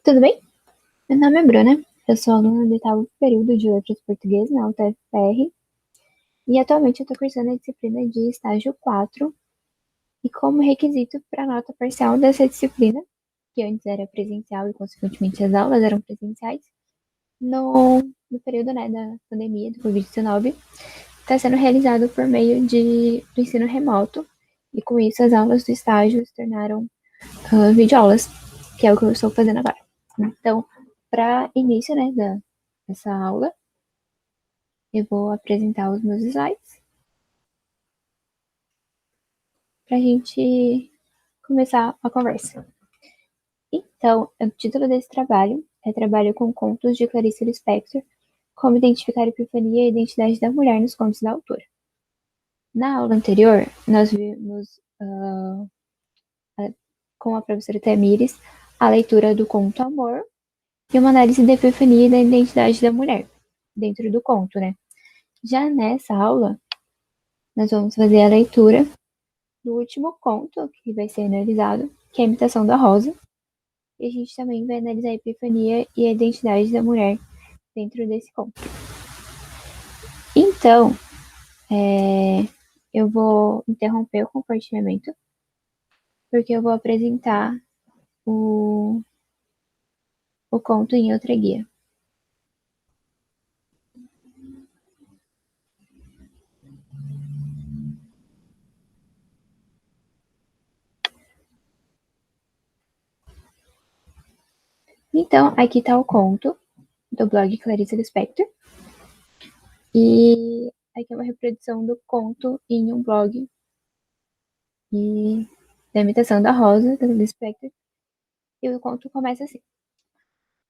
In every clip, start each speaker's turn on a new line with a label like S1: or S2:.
S1: Tudo bem? Meu nome é Bruna, eu sou aluna do oitavo período de Letras Português na UTFPR e atualmente eu estou cursando a disciplina de estágio 4 e como requisito para a nota parcial dessa disciplina, que antes era presencial e consequentemente as aulas eram presenciais, no período da pandemia do Covid-19, está sendo realizado por meio do ensino remoto e com isso as aulas do estágio se tornaram videoaulas, que é o que eu estou fazendo agora. Então, para início, dessa aula, eu vou apresentar os meus slides para a gente começar a conversa. Então, o título desse trabalho é Trabalho com Contos de Clarice Lispector, como identificar a epifania e a identidade da mulher nos contos da autora. Na aula anterior, nós vimos com a professora Tamires a leitura do conto Amor e uma análise da epifania e da identidade da mulher dentro do conto, Já nessa aula, nós vamos fazer a leitura do último conto que vai ser analisado, que é a Imitação da Rosa. E a gente também vai analisar a epifania e a identidade da mulher dentro desse conto. Então, eu vou interromper o compartilhamento, porque eu vou apresentar o conto em outra guia. Então, aqui está o conto do blog Clarice Lispector. E aqui é uma reprodução do conto em um blog da Imitação da Rosa, da Clarice Lispector. E o conto começa assim.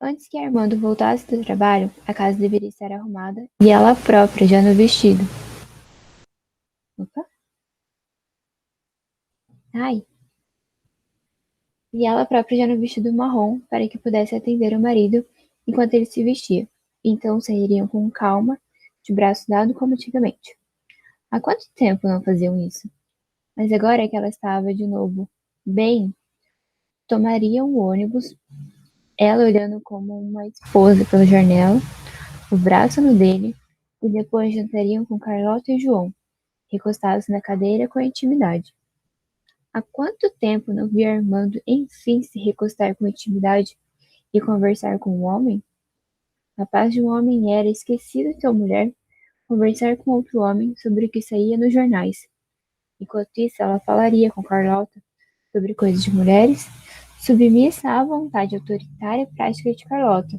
S1: Antes que Armando voltasse do trabalho, a casa deveria estar arrumada e ela própria já no vestido. Opa! Ai! E ela própria já no vestido marrom para que pudesse atender o marido enquanto ele se vestia. Então sairiam com calma, de braço dado como antigamente. Há quanto tempo não faziam isso? Mas agora que ela estava de novo bem, tomariam o ônibus, ela olhando como uma esposa pela janela, o braço no dele, e depois jantariam com Carlota e João, recostados na cadeira com intimidade. Há quanto tempo não vi Armando enfim se recostar com intimidade e conversar com um homem? A paz de um homem era, esquecido sua mulher, conversar com outro homem sobre o que saía nos jornais. Enquanto isso, ela falaria com Carlota sobre coisas de mulheres, submissa à vontade autoritária e prática de Carlota,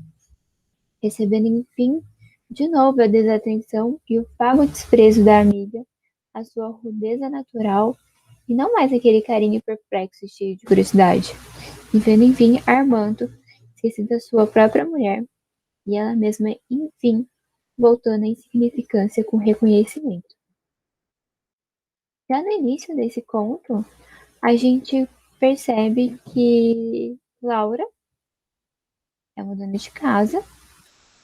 S1: recebendo enfim de novo a desatenção e o vago desprezo da amiga, a sua rudeza natural e não mais aquele carinho perplexo e cheio de curiosidade, e vendo enfim Armando, esquecido da sua própria mulher, e ela mesma enfim voltando à insignificância com reconhecimento. Já no início desse conto, a gente percebe que Laura é uma dona de casa,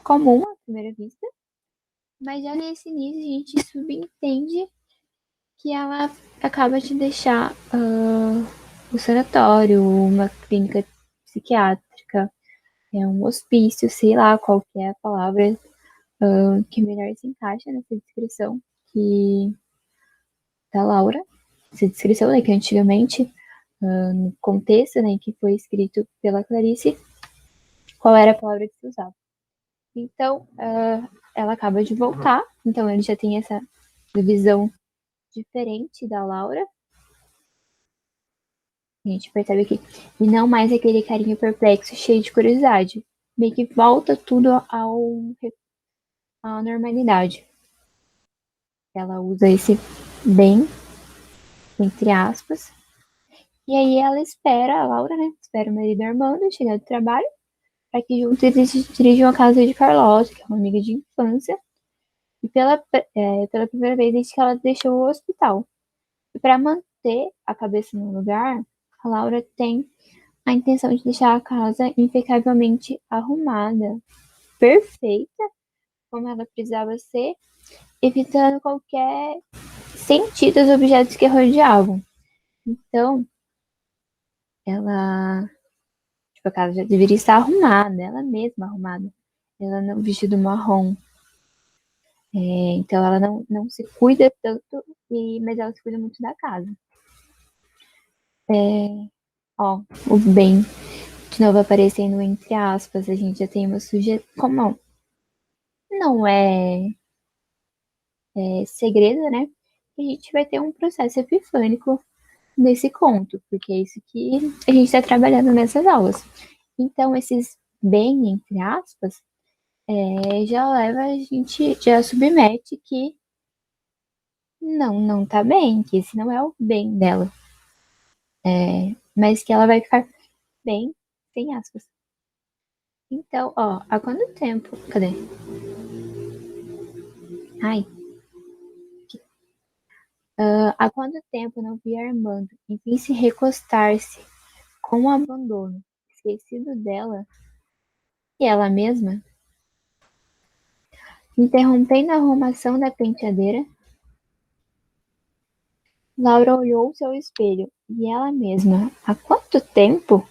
S1: comum à primeira vista, mas já nesse início a gente subentende que ela acaba de deixar o sanatório, uma clínica psiquiátrica, um hospício, sei lá qual que é a palavra que melhor se encaixa nessa descrição que da Laura, essa descrição que antigamente, no contexto que foi escrito pela Clarice, qual era a palavra que se usava. Então, ela acaba de voltar, então ele já tem essa visão diferente da Laura. A gente percebe aqui. E não mais aquele carinho perplexo, cheio de curiosidade. Meio que volta tudo à normalidade. Ela usa esse bem, entre aspas. E aí ela espera, a Laura, espera o marido Armando chegar do trabalho, para que juntos eles se dirijam à casa de Carlota, que é uma amiga de infância, e pela primeira vez desde que ela deixou o hospital. E para manter a cabeça no lugar, a Laura tem a intenção de deixar a casa impecavelmente arrumada, perfeita, como ela precisava ser, evitando qualquer sentido aos objetos que a rodeavam. Então, ela Tipo, a casa já deveria estar arrumada, ela mesma arrumada. Ela no vestido marrom. Então ela não se cuida tanto, mas ela se cuida muito da casa. Ó, o bem, de novo aparecendo entre aspas, a gente já tem uma sugestão. Como não é segredo, né? A gente vai ter um processo epifânico nesse conto, porque é isso que a gente está trabalhando nessas aulas. Então, esses bem, entre aspas, já leva a gente, já submete que não tá bem, que esse não é o bem dela. Mas que ela vai ficar bem, sem aspas. Então, ó, há quanto tempo? Cadê? Ai. Há quanto tempo não vi Armando, enfim, se recostar-se com o abandono, esquecido dela e ela mesma? Interrompendo a arrumação da penteadeira, Laura olhou-se ao espelho e ela mesma. Há quanto tempo?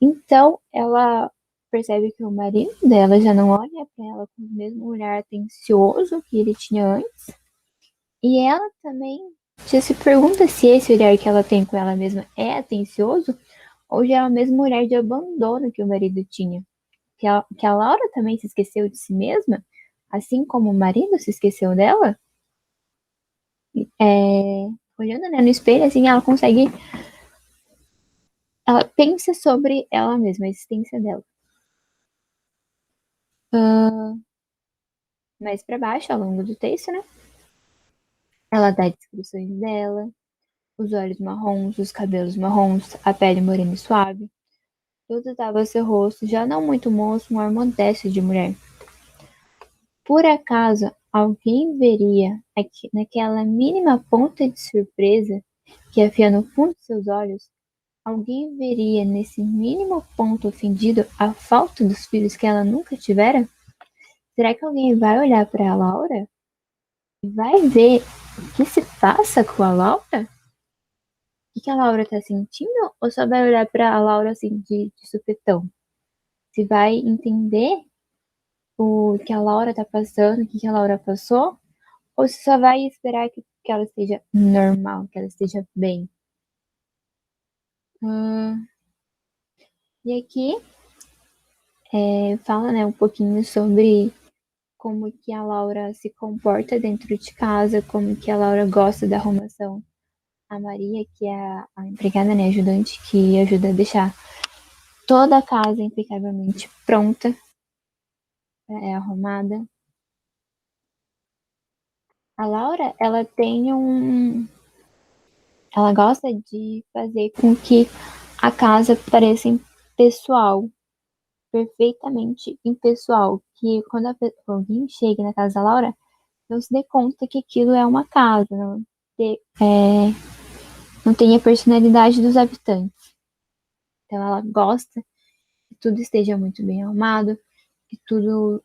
S1: Então ela percebe que o marido dela já não olha para ela com o mesmo olhar atencioso que ele tinha antes. E ela também já se pergunta se esse olhar que ela tem com ela mesma é atencioso ou já é o mesmo olhar de abandono que o marido tinha. Que a Laura também se esqueceu de si mesma, assim como o marido se esqueceu dela. Olhando, né, no espelho, assim, ela consegue. Ela pensa sobre ela mesma, a existência dela. Mais pra baixo, ao longo do texto, né? Ela dá descrições dela, os olhos marrons, os cabelos marrons, a pele morena e suave. Tudo dava ao seu rosto, já não muito moço, um ar modesto de mulher. Por acaso, alguém veria aqui, naquela mínima ponta de surpresa que havia no fundo de seus olhos, alguém veria nesse mínimo ponto ofendido a falta dos filhos que ela nunca tivera? Será que alguém vai olhar para a Laura e vai ver o que se passa com a Laura? O que a Laura tá sentindo? Ou só vai olhar pra Laura assim de supetão? Se vai entender o que a Laura tá passando, o que a Laura passou? Ou se só vai esperar que ela esteja normal, que ela esteja bem? Hum, e aqui fala, né, um pouquinho sobre como que a Laura se comporta dentro de casa, como que a Laura gosta da arrumação. A Maria, que é a empregada, né, ajudante, que ajuda a deixar toda a casa impecavelmente pronta, arrumada. A Laura, ela tem um. Ela gosta de fazer com que a casa pareça pessoal, perfeitamente impessoal. Que quando alguém chega na casa da Laura, não se dê conta que aquilo é uma casa, não tem a personalidade dos habitantes. Então ela gosta que tudo esteja muito bem arrumado, que tudo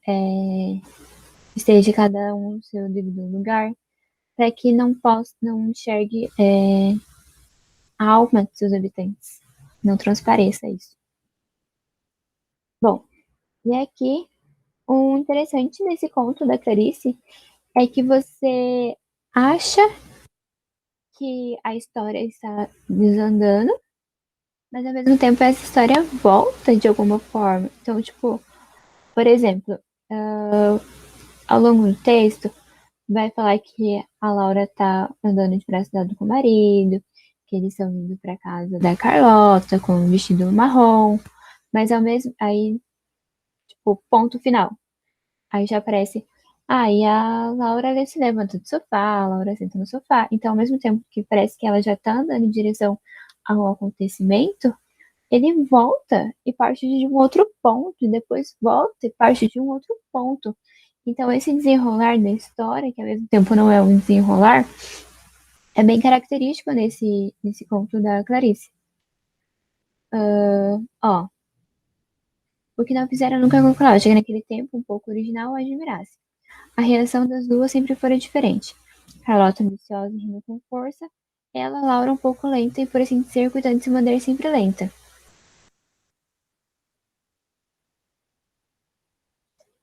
S1: esteja cada um no seu devido lugar, para que não enxergue a alma de seus habitantes, não transpareça isso. Bom, e aqui o interessante nesse conto da Clarice é que você acha que a história está desandando, mas ao mesmo tempo essa história volta de alguma forma. Então, tipo, por exemplo, ao longo do texto, vai falar que a Laura tá andando de braço dado com o marido, que eles estão indo pra casa da Carlota com um vestido marrom, mas ao mesmo aí, tipo, ponto final. Aí já aparece, e a Laura ela se levanta do sofá, a Laura senta no sofá. Então, ao mesmo tempo que parece que ela já tá andando em direção ao acontecimento, ele volta e parte de um outro ponto, e depois volta e parte de um outro ponto. Então, esse desenrolar da história, que ao mesmo tempo não é um desenrolar, é bem característico nesse conto da Clarice. Ó, o que não fizeram nunca calcular, chega naquele tempo um pouco original ou admirasse. A reação das duas sempre fora diferente. Carlota ambiciosa e rindo com força, ela, Laura, um pouco lenta e, por assim dizer, cuidando de se manter sempre lenta.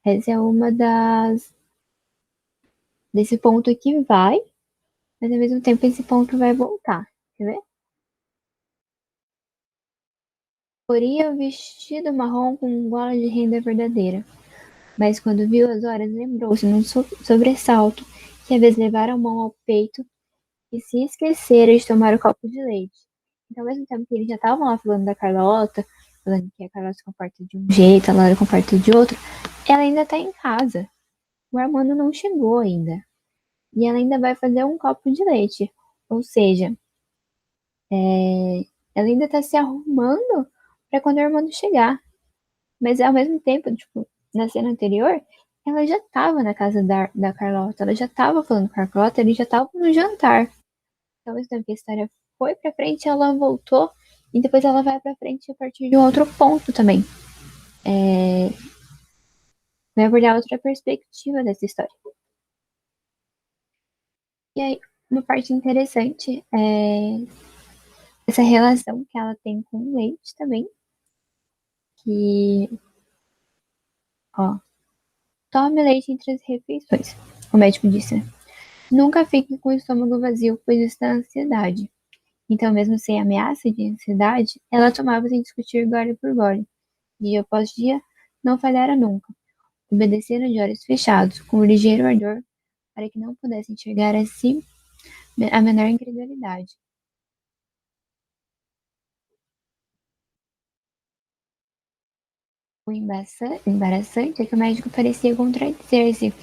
S1: Essa é uma desse ponto que vai, mas ao mesmo tempo esse ponto vai voltar. Quer ver? Poria o vestido marrom com gola de renda verdadeira. Mas quando viu as horas, lembrou-se num sobressalto que às vezes levaram a mão ao peito e se esquecera de tomar o copo de leite. Então, ao mesmo tempo que eles já estavam lá falando da Carlota, falando que a Carlota se comporta de um jeito, a Laura se comporta de outro, ela ainda tá em casa. O Armando não chegou ainda. E ela ainda vai fazer um copo de leite. Ou seja, ela ainda tá se arrumando para quando o Armando chegar. Mas ao mesmo tempo, tipo, na cena anterior, ela já tava na casa da Carlota, ela já tava falando com a Carlota, eles já estavam no jantar. Então, ao mesmo tempo que a história foi pra frente, ela voltou e depois ela vai pra frente a partir de um outro ponto também. Vai abordar outra perspectiva dessa história. E aí, uma parte interessante é essa relação que ela tem com o leite também, que, ó, tome leite entre as refeições. O médico disse, né? Nunca fique com o estômago vazio, pois isso dá ansiedade. Então, mesmo sem ameaça de ansiedade, ela tomava sem discutir gole por gole. Dia após dia, não falhara nunca. Obedecera de olhos fechados, com um ligeiro ardor, para que não pudesse enxergar assim a menor incredulidade. O embaraçante é que o médico parecia contradizer-se,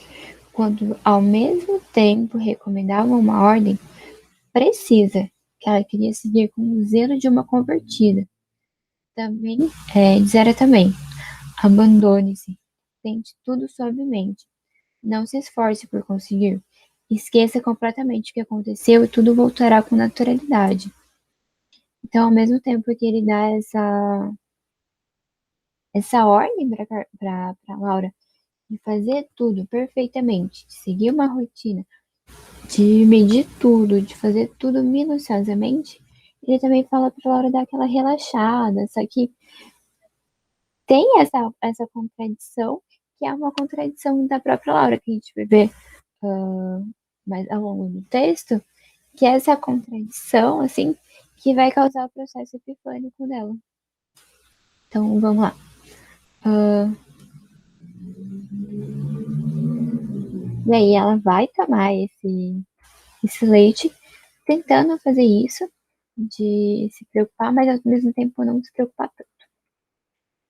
S1: quando ao mesmo tempo recomendava uma ordem precisa, que ela queria seguir com o zelo de uma convertida. Também, dizera também, abandone-se, tente tudo suavemente, não se esforce por conseguir, esqueça completamente o que aconteceu e tudo voltará com naturalidade. Então, ao mesmo tempo que ele dá essa ordem para Laura de fazer tudo perfeitamente, de seguir uma rotina, de medir tudo, de fazer tudo minuciosamente, ele também fala para Laura dar aquela relaxada, só que tem essa contradição, que é uma contradição da própria Laura, que a gente vai ver mais ao longo do texto, que é essa contradição, assim, que vai causar o processo epifânico dela. Então, vamos lá. E aí ela vai tomar esse leite, tentando fazer isso, de se preocupar, mas ao mesmo tempo não se preocupar tanto.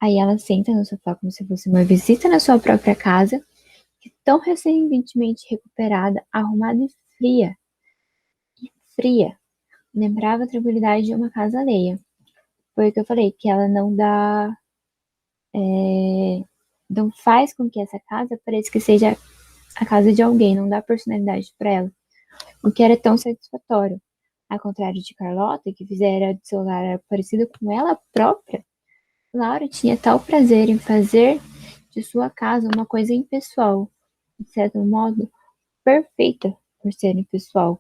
S1: Aí ela senta no sofá como se fosse uma visita na sua própria casa, que tão recentemente recuperada, arrumada fria, lembrava a tranquilidade de uma casa alheia. Foi o que eu falei, que ela não dá, não faz com que essa casa pareça que seja a casa de alguém, não dá personalidade para ela, o que era tão satisfatório. Ao contrário de Carlota, que fizera de seu lar parecido com ela própria, Laura tinha tal prazer em fazer de sua casa uma coisa impessoal, de certo modo, perfeita por ser impessoal.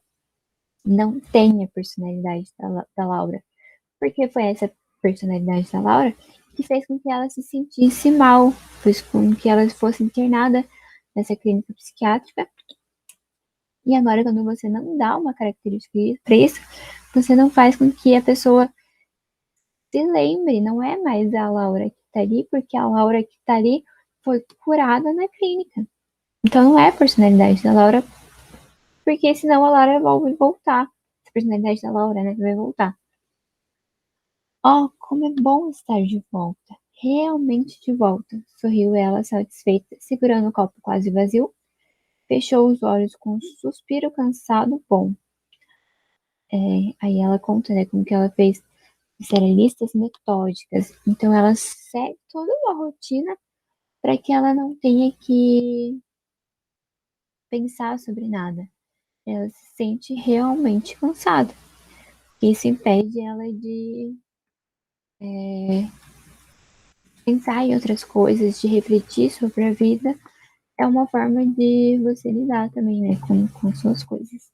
S1: Não tem a personalidade da Laura, porque foi essa personalidade da Laura que fez com que ela se sentisse mal, fez com que ela fosse internada nessa clínica psiquiátrica. E agora, quando você não dá uma característica para isso, você não faz com que a pessoa se lembre, não é mais a Laura que tá ali, porque a Laura que tá ali foi curada na clínica. Então não é a personalidade da Laura, porque senão a Laura vai voltar. A personalidade da Laura, né, vai voltar. Oh, como é bom estar de volta. Realmente de volta. Sorriu ela, satisfeita, segurando o copo quase vazio. Fechou os olhos com um suspiro cansado. Bom, aí ela conta, né, como que ela fez listas metódicas. Então ela segue toda uma rotina para que ela não tenha que pensar sobre nada. Ela se sente realmente cansada. Isso impede ela de pensar em outras coisas, de refletir sobre a vida. É uma forma de você lidar também, né, com suas coisas.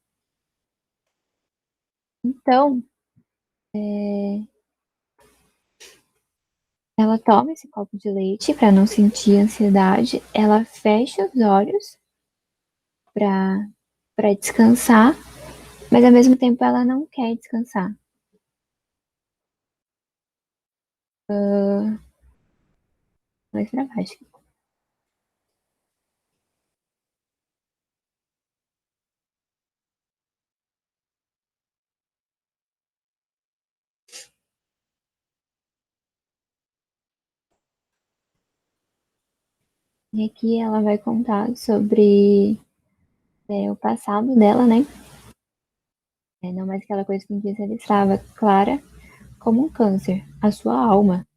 S1: Então, Ela toma esse copo de leite para não sentir ansiedade. Ela fecha os olhos para descansar, mas ao mesmo tempo ela não quer descansar. Mais pra baixo. E aqui ela vai contar sobre o passado dela, né? Não mais aquela coisa com que ela estava clara como um câncer, a sua alma.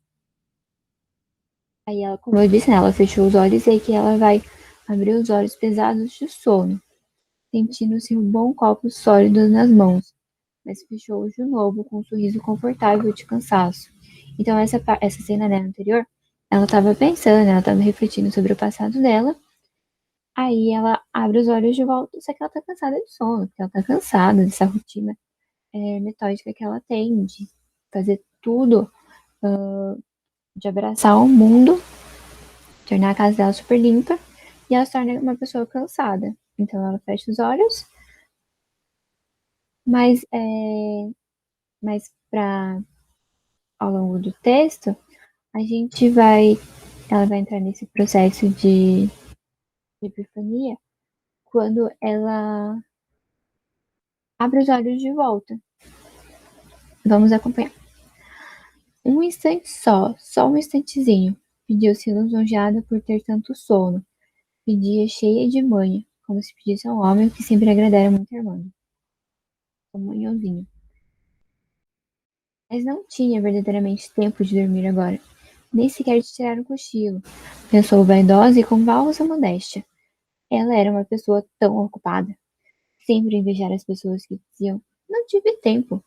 S1: Aí ela, como eu disse, né, ela fechou os olhos e aí que ela vai abrir os olhos pesados de sono, sentindo-se um bom copo sólido nas mãos, mas fechou-os de novo com um sorriso confortável de cansaço. Então essa cena, né, anterior, ela estava pensando, ela estava refletindo sobre o passado dela. Aí ela abre os olhos de volta, só que ela tá cansada de sono, porque ela tá cansada dessa rotina metódica que ela tem, de fazer tudo, de abraçar o mundo, tornar a casa dela super limpa, e ela se torna uma pessoa cansada. Então ela fecha os olhos, mas, mas ao longo do texto, a gente ela vai entrar nesse processo de epifania quando ela abre os olhos de volta. Vamos acompanhar. Um instante só um instantezinho. Pediu-se lisonjeada por ter tanto sono. Pedia cheia de manha, como se pedisse a um homem que sempre agradara muito Armando. Um manhãozinho. Mas não tinha verdadeiramente tempo de dormir agora, nem sequer de tirar um cochilo. Pensou vaidosa e com falsa modéstia. Ela era uma pessoa tão ocupada. Sempre invejar as pessoas que diziam, não tive tempo.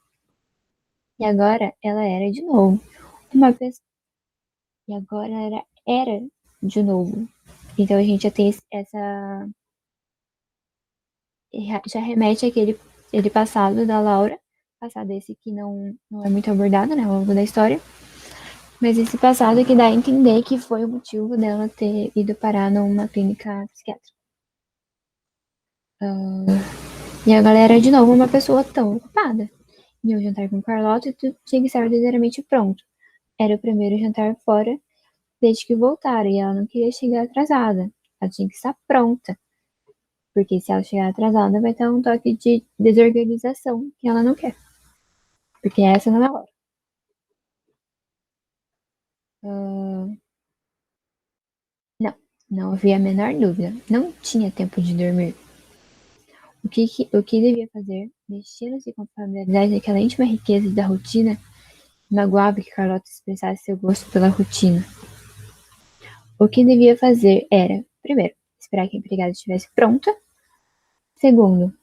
S1: E agora ela era de novo uma pessoa. E agora era de novo. Então a gente já tem essa. Já remete àquele passado da Laura, passado esse que não é muito abordado, né, ao longo da história, mas esse passado que dá a entender que foi o motivo dela ter ido parar numa clínica psiquiátrica. E a galera é de novo uma pessoa tão ocupada. E o jantar com Carlota e tudo tinha que estar verdadeiramente pronto. Era o primeiro jantar fora desde que voltaram e ela não queria chegar atrasada. Ela tinha que estar pronta. Porque se ela chegar atrasada, vai ter um toque de desorganização que ela não quer. Porque essa não é a hora. Não, não havia a menor dúvida. Não tinha tempo de dormir. O que devia fazer, mexendo-se com a familiaridade daquela íntima riqueza da rotina, magoava que Carlota expressasse seu gosto pela rotina. O que devia fazer era, primeiro, esperar que a empregada estivesse pronta. Segundo,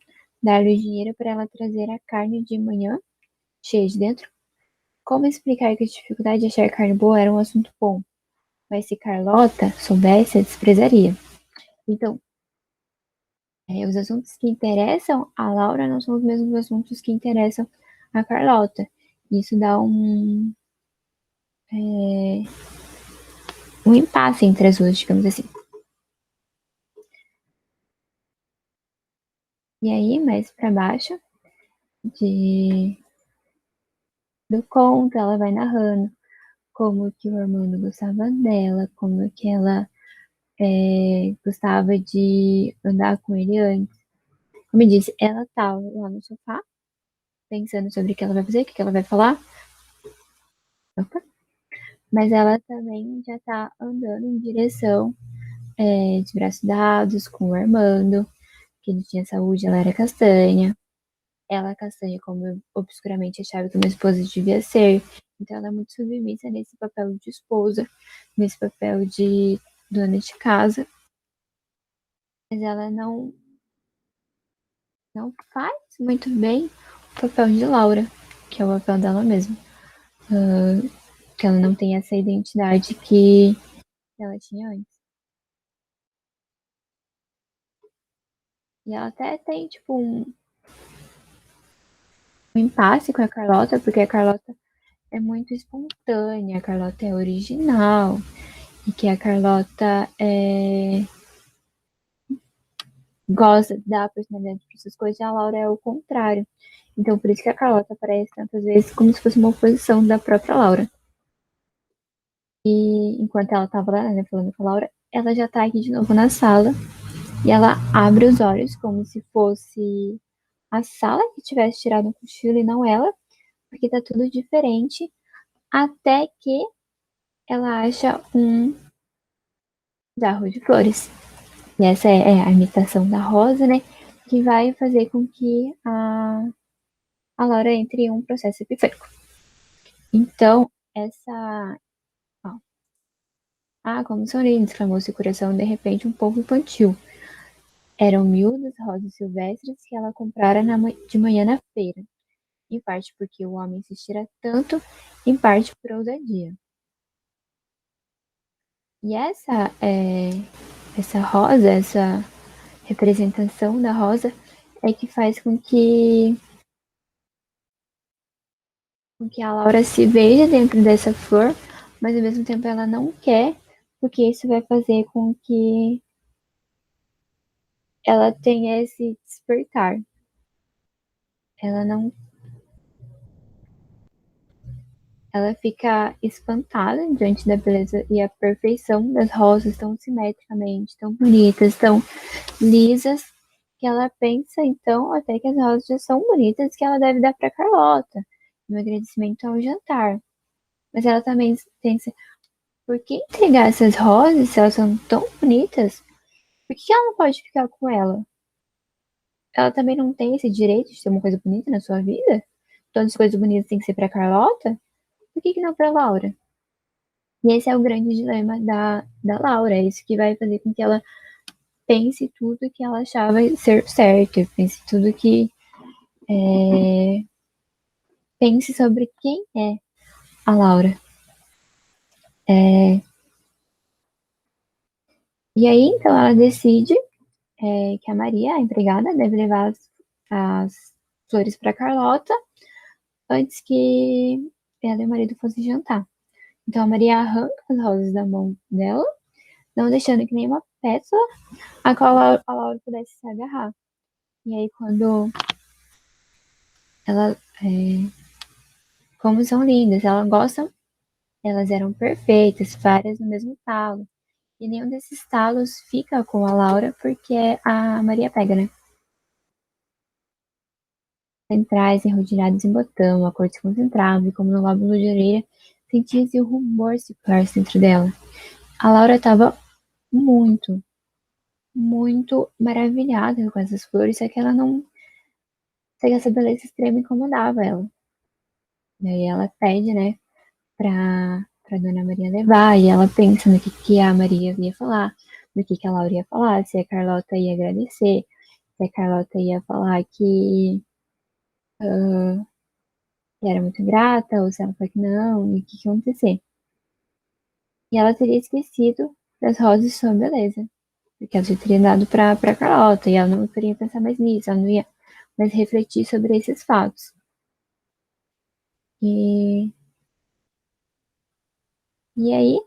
S1: dar-lhe dinheiro para ela trazer a carne de manhã, cheia de dentro. Como explicar que a dificuldade de achar carne boa era um assunto bom, mas se Carlota soubesse, a desprezaria. Então, os assuntos que interessam a Laura não são os mesmos assuntos que interessam a Carlota. Isso dá um impasse entre as duas, digamos assim. E aí, mais para baixo de, do conto, ela vai narrando como que o Armando gostava dela, como que ela gostava de andar com ele antes. Como eu disse, ela estava lá no sofá, pensando sobre o que ela vai fazer, o que ela vai falar. Opa. Mas ela também já tá andando em direção de braços dados com o Armando, que ele tinha saúde, ela era castanha. Ela castanha, como eu obscuramente achava que uma esposa devia ser. Então ela é muito submissa nesse papel de esposa, nesse papel de dona de casa. Mas ela não faz muito bem o papel de Laura, que é o papel dela mesma. Que ela não tem essa identidade que ela tinha antes. E ela até tem, tipo, um impasse com a Carlota, porque a Carlota é muito espontânea, a Carlota é original, e que a Carlota gosta de dar personalidade para essas coisas, e a Laura é o contrário. Então, por isso que a Carlota aparece tantas vezes como se fosse uma oposição da própria Laura. E enquanto ela tava lá, né, falando com a Laura, ela já tá aqui de novo na sala. E ela abre os olhos como se fosse a sala que tivesse tirado um cochilo e não ela, porque tá tudo diferente. Até que ela acha um jarro de flores. E essa é a imitação da rosa, né? Que vai fazer com que a Laura entre em um processo epifânico. Então, essa. Ó, como são lindos, exclamou seu coração de repente um pouco infantil. Eram miúdas rosas silvestres que ela comprara de manhã na feira, em parte porque o homem insistira tanto, em parte por ousadia. E essa rosa, essa representação da rosa, é que faz com que a Laura se veja dentro dessa flor, mas ao mesmo tempo ela não quer, porque isso vai fazer com que ela tenha esse despertar. Ela não, ela fica espantada diante da beleza e a perfeição das rosas tão simetricamente, tão bonitas, tão lisas, que ela pensa então até que as rosas já são bonitas que ela deve dar para Carlota, no agradecimento ao jantar. Mas ela também pensa, por que entregar essas rosas se elas são tão bonitas? Por que ela não pode ficar com ela? Ela também não tem esse direito de ter uma coisa bonita na sua vida? Todas as coisas bonitas têm que ser para Carlota? Por que não para Laura? E esse é o grande dilema da Laura. É isso que vai fazer com que ela pense tudo que ela achava ser certo. Pense tudo que. Pense sobre quem é a Laura. É, e aí, então, ela decide que a Maria, a empregada, deve levar as flores para Carlota antes que ela e o marido fossem jantar. Então a Maria arranca as rosas da mão dela, não deixando que nenhuma pétala a qual a Laura pudesse se agarrar. E aí quando ela, como são lindas, ela gosta, elas eram perfeitas, várias no mesmo talo. E nenhum desses talos fica com a Laura porque a Maria pega, né? Centrais enrodilhados em botão, a cor se concentrava e como no lóbulo de orelha sentia-se o rumor circular dentro dela. A Laura estava muito, muito maravilhada com essas flores, só que ela não. Só que essa beleza extrema incomodava ela. E aí ela pede, né, pra Dona Maria levar, e ela pensa no que a Maria ia falar, no que a Laura ia falar, se a Carlota ia agradecer, se a Carlota ia falar que era muito grata, ou se ela falou que não, e o que ia acontecer. E ela teria esquecido das rosas de sua beleza, porque ela já teria dado pra Carlota, e ela não queria pensar mais nisso, ela não ia mais refletir sobre esses fatos. E, e aí,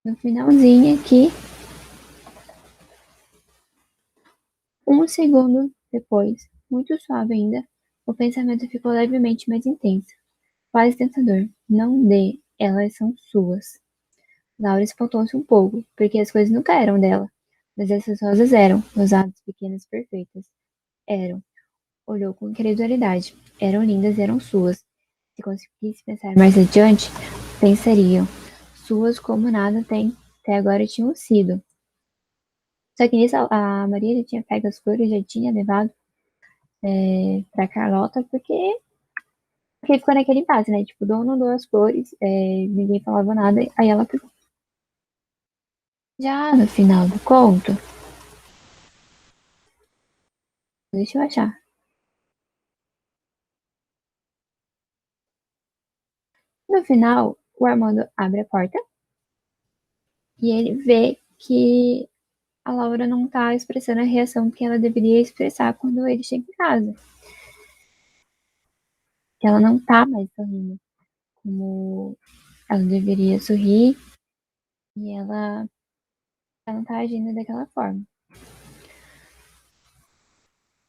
S1: no finalzinho aqui, um segundo depois, muito suave ainda, o pensamento ficou levemente mais intenso, quase tentador. Não dê, elas são suas. Laura espantou-se um pouco, porque as coisas nunca eram dela. Mas essas rosas eram, rosadas, pequenas, perfeitas. Eram. Olhou com incredulidade. Eram lindas, eram suas. Se conseguisse pensar mais adiante, pensariam. Suas como nada tem, até agora tinham sido. Só que nisso a Maria já tinha pego as flores, já tinha levado pra Carlota, porque ficou naquele impasse, né? Tipo, o dono deu as flores, ninguém falava nada, aí ela pegou. Já no final do conto, deixa eu achar. No final, o Armando abre a porta e ele vê que a Laura não tá expressando a reação que ela deveria expressar quando ele chega em casa. que ela não tá mais sorrindo como ela deveria sorrir e ela não tá agindo daquela forma.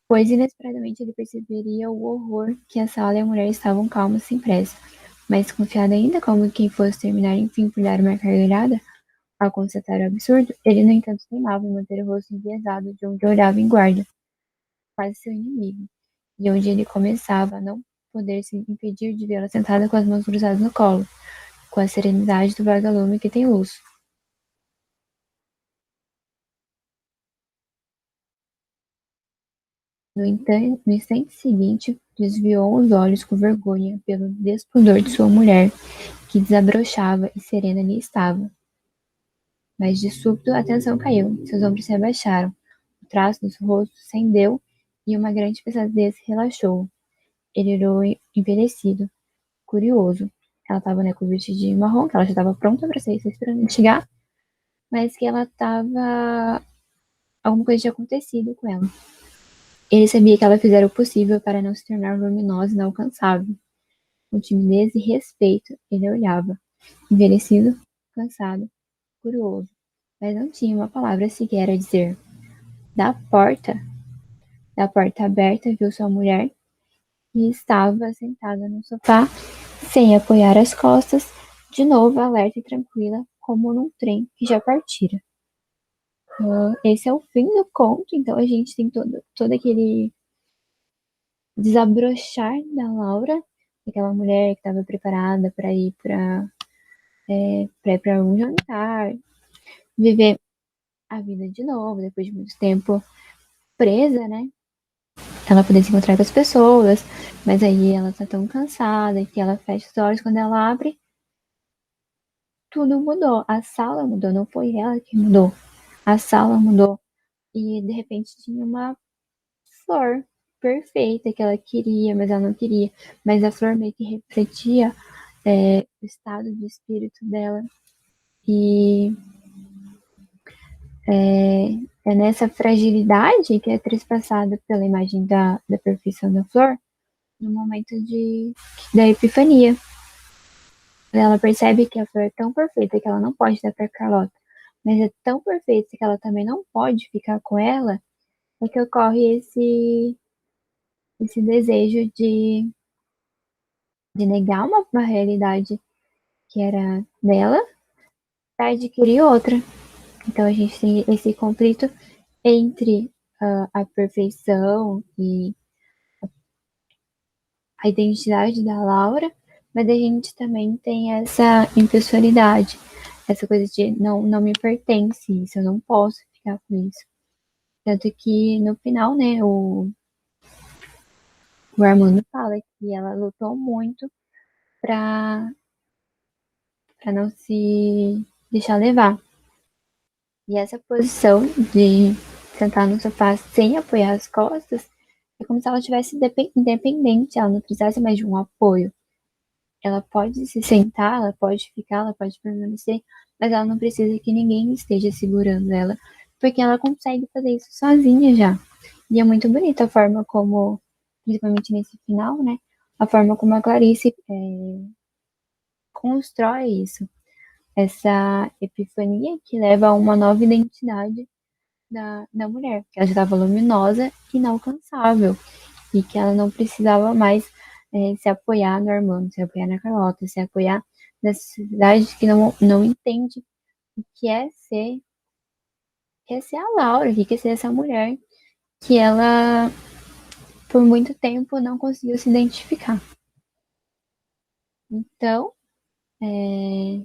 S1: Pois inesperadamente ele perceberia o horror que a sala e a mulher estavam calmas sem pressa, mas confiado ainda como quem fosse terminar enfim por dar uma gargalhada. Ao constatar o absurdo, ele no entanto teimava em manter o rosto enviesado de onde olhava em guarda, quase seu inimigo, e onde ele começava a não poder se impedir de vê-la sentada com as mãos cruzadas no colo, com a serenidade do vagalume que tem luz. No instante seguinte, desviou os olhos com vergonha pelo despudor de sua mulher, que desabrochava e serena ali estava. Mas de súbito a atenção caiu, seus ombros se abaixaram, o traço do seu rosto cendeu e uma grande pesadez relaxou. Ele olhou envelhecido, curioso. Ela estava, né, com o vestidinho marrom, que ela já estava pronta para sair, esperando ele chegar, mas que ela estava. Alguma coisa tinha acontecido com ela. Ele sabia que ela fizera o possível para não se tornar luminosa e inalcançável. Com timidez e respeito, ele olhava, envelhecido, cansado, curioso, mas não tinha uma palavra sequer a dizer. Da porta, da porta aberta, viu sua mulher, que estava sentada no sofá, sem apoiar as costas, de novo alerta e tranquila, como num trem que já partira. Esse é o fim do conto, então a gente tem todo aquele desabrochar da Laura, aquela mulher que estava preparada para ir para um jantar, viver a vida de novo, depois de muito tempo presa, né? Ela poder se encontrar com as pessoas, mas aí ela tá tão cansada que ela fecha os olhos quando ela abre, tudo mudou. A sala mudou, não foi ela que mudou. A sala mudou e de repente tinha uma flor perfeita que ela queria, mas ela não queria. Mas a flor meio que refletia o estado de espírito dela. E é nessa fragilidade que é trespassada pela imagem da perfeição da flor no momento da epifania. Ela percebe que a flor é tão perfeita que ela não pode dar para Carlota, mas é tão perfeita que ela também não pode ficar com ela, é que ocorre esse desejo de negar uma realidade que era dela para adquirir outra. Então a gente tem esse conflito entre a perfeição e a identidade da Laura, mas a gente também tem essa impessoalidade, essa coisa de não me pertence isso, eu não posso ficar com isso. Tanto que no final, né, o Armando fala que ela lutou muito pra, pra não se deixar levar. E essa posição de sentar no sofá sem apoiar as costas é como se ela estivesse independente, ela não precisasse mais de um apoio. Ela pode se sentar, ela pode ficar, ela pode permanecer, mas ela não precisa que ninguém esteja segurando ela, porque ela consegue fazer isso sozinha já. E é muito bonita a forma como, principalmente nesse final, né? A forma como a Clarice constrói isso, essa epifania que leva a uma nova identidade da mulher, que ela já estava luminosa, inalcançável, e que ela não precisava mais se apoiar no Armando, se apoiar na Carlota, se apoiar nessa sociedade que não entende o que é ser a Laura, o que é ser essa mulher que ela por muito tempo não conseguiu se identificar. Então, é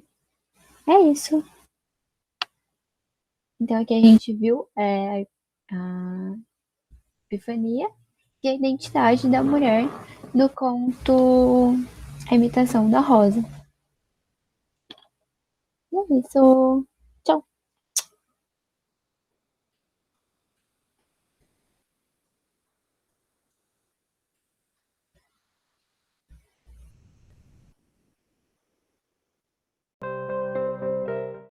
S1: isso. Então aqui a gente viu a epifania e a identidade da mulher no conto A Imitação da Rosa. É isso.